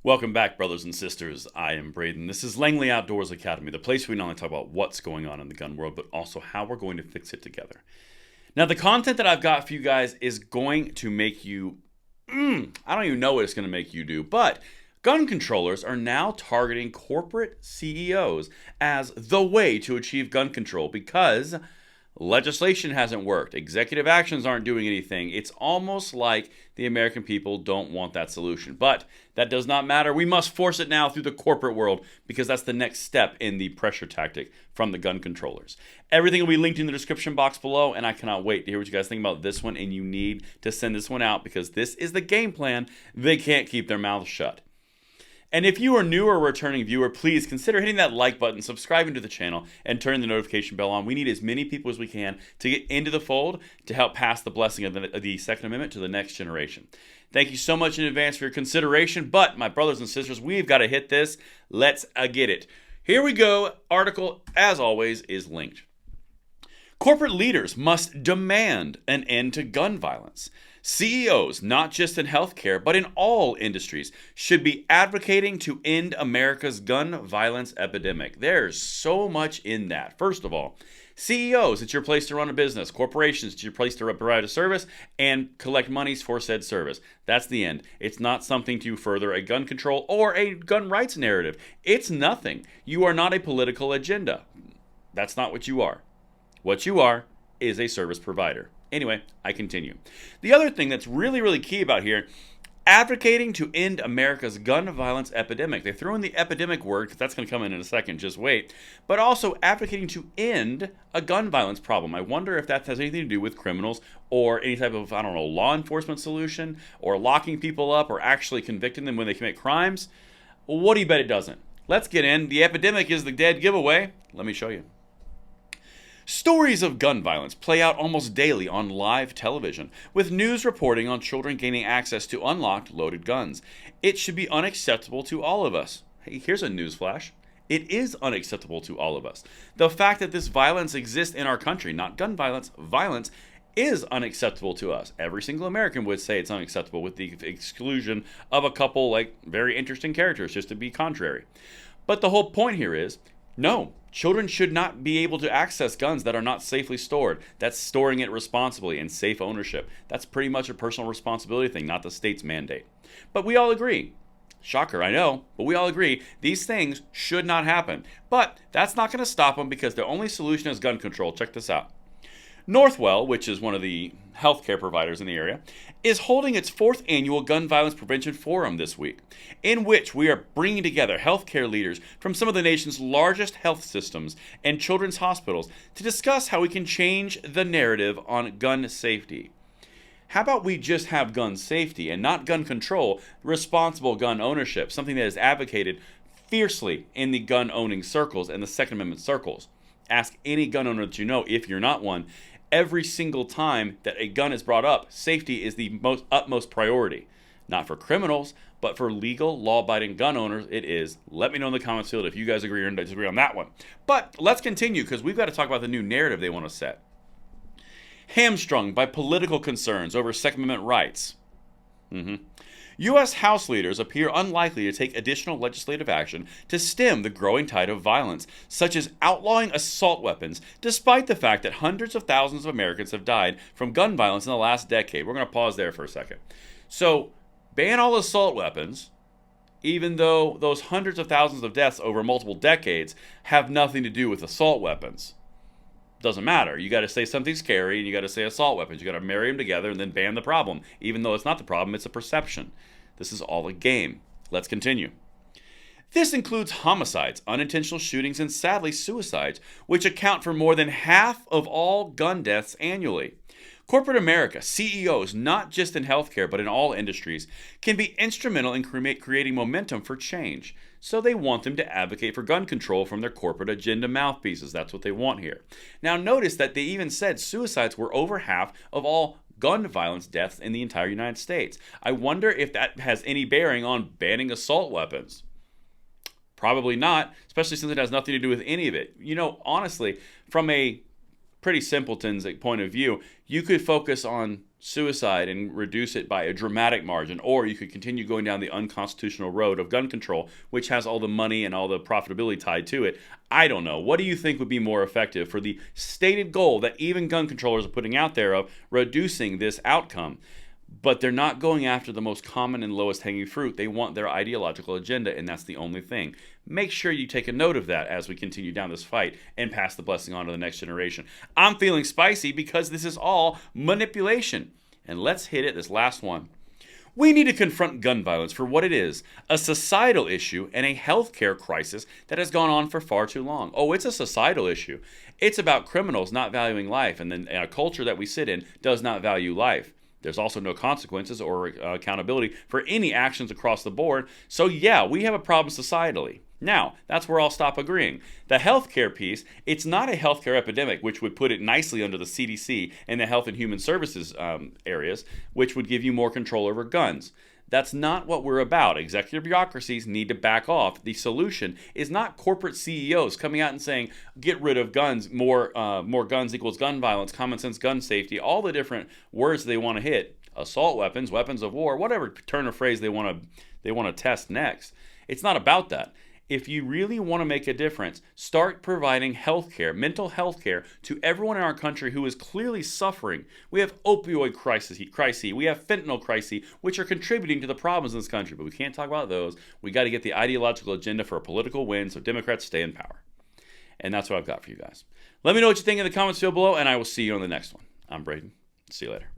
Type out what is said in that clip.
Welcome back, brothers and sisters. I am Braden. This is Langley Outdoors Academy, the place where we not only talk about what's going on in the gun world, but also how we're going to fix it together. Now, the content that I've got for you guys is going to make you, I don't even know what it's going to make you do, but gun controllers are now targeting corporate CEOs as the way to achieve gun control because legislation hasn't worked. Executive actions aren't doing anything. It's almost like the American people don't want that solution. But that does not matter. We must force it now through the corporate world because that's the next step in the pressure tactic from the gun controllers. Everything will be linked in the description box below, and I cannot wait to hear what you guys think about this one, and you need to send this one out because this is the game plan. They can't keep their mouths shut. And if you are new or a returning viewer, please consider hitting that like button, subscribing to the channel, and turning the notification bell on. We need as many people as we can to get into the fold to help pass the blessing of the Second Amendment to the next generation. Thank you so much in advance for your consideration, but my brothers and sisters, we've got to hit this. Let's get it. Here we go. Article, as always, is linked. Corporate leaders must demand an end to gun violence. CEOs, not just in healthcare, but in all industries, should be advocating to end America's gun violence epidemic. There's so much in that. First of all, CEOs, it's your place to run a business. Corporations, it's your place to provide a service and collect monies for said service. That's the end. It's not something to further a gun control or a gun rights narrative. It's nothing. You are not a political agenda. That's not what you are. What you are is a service provider. Anyway, I continue. The other thing that's really key about here, advocating to end America's gun violence epidemic. They throw in the epidemic word because that's going to come in a second, just wait. But also advocating to end a gun violence problem. I wonder if that has anything to do with criminals or any type of, law enforcement solution or locking people up or actually convicting them when they commit crimes. What do you bet it doesn't? Let's get in. The epidemic is the dead giveaway. Let me show you. Stories of gun violence play out almost daily on live television, with news reporting on children gaining access to unlocked, loaded guns. It should be unacceptable to all of us. Hey, here's a newsflash. It is unacceptable to all of us. The fact that this violence exists in our country, not gun violence, violence, is unacceptable to us. Every single American would say it's unacceptable with the exclusion of a couple, very interesting characters, just to be contrary. But the whole point here is, no, children should not be able to access guns that are not safely stored. That's storing it responsibly and safe ownership. That's pretty much a personal responsibility thing, not the state's mandate. But we all agree. Shocker, I know, but we all agree these things should not happen. But that's not going to stop them because the only solution is gun control. Check this out. Northwell, which is one of the healthcare providers in the area, is holding its 4th annual Gun Violence Prevention Forum this week, in which we are bringing together healthcare leaders from some of the nation's largest health systems and children's hospitals to discuss how we can change the narrative on gun safety. How about we just have gun safety and not gun control, responsible gun ownership, something that is advocated fiercely in the gun-owning circles and the Second Amendment circles. Ask any gun owner that you know, if you're not one. Every single time that a gun is brought up, safety is the utmost priority. Not for criminals, but for legal, law-abiding gun owners, it is. Let me know in the comments field if you guys agree or disagree on that one. But let's continue, because we've got to talk about the new narrative they want to set. Hamstrung by political concerns over Second Amendment rights. U.S. House leaders appear unlikely to take additional legislative action to stem the growing tide of violence, such as outlawing assault weapons, despite the fact that hundreds of thousands of Americans have died from gun violence in the last decade. We're going to pause there for a second. So, ban all assault weapons, even though those hundreds of thousands of deaths over multiple decades have nothing to do with assault weapons. Doesn't matter. You got to say something scary and you got to say assault weapons. You got to marry them together and then ban the problem. Even though it's not the problem, it's a perception. This is all a game. Let's continue. This includes homicides, unintentional shootings, and sadly suicides, which account for more than half of all gun deaths annually. Corporate America, CEOs, not just in healthcare but in all industries, can be instrumental in creating momentum for change. So they want them to advocate for gun control from their corporate agenda mouthpieces. That's what they want here. Now notice that they even said suicides were over half of all gun violence deaths in the entire United States. I wonder if that has any bearing on banning assault weapons. Probably not, especially since it has nothing to do with any of it. You know, honestly, from a pretty simpleton's point of view, you could focus on suicide and reduce it by a dramatic margin, or you could continue going down the unconstitutional road of gun control, which has all the money and all the profitability tied to it. I don't know. What do you think would be more effective for the stated goal that even gun controllers are putting out there of reducing this outcome? But they're not going after the most common and lowest hanging fruit. They want their ideological agenda, and that's the only thing. Make sure you take a note of that as we continue down this fight and pass the blessing on to the next generation. I'm feeling spicy because this is all manipulation. And let's hit it, this last one. We need to confront gun violence for what it is, a societal issue and a healthcare crisis that has gone on for far too long. Oh, it's a societal issue. It's about criminals not valuing life, and then a culture that we sit in does not value life. There's also no consequences or accountability for any actions across the board. So yeah, we have a problem societally. Now, that's where I'll stop agreeing. The healthcare piece, it's not a healthcare epidemic, which would put it nicely under the CDC and the Health and Human Services areas, which would give you more control over guns. That's not what we're about. Executive bureaucracies need to back off. The solution is not corporate CEOs coming out and saying, get rid of guns, more guns equals gun violence, common sense gun safety, all the different words they want to hit, assault weapons, weapons of war, whatever turn of phrase they want to test next. It's not about that. If you really want to make a difference, start providing healthcare, mental health care to everyone in our country who is clearly suffering. We have opioid crises, we have fentanyl crises, which are contributing to the problems in this country, but we can't talk about those. We got to get the ideological agenda for a political win so Democrats stay in power. And that's what I've got for you guys. Let me know what you think in the comments field below, and I will see you on the next one. I'm Braden. See you later.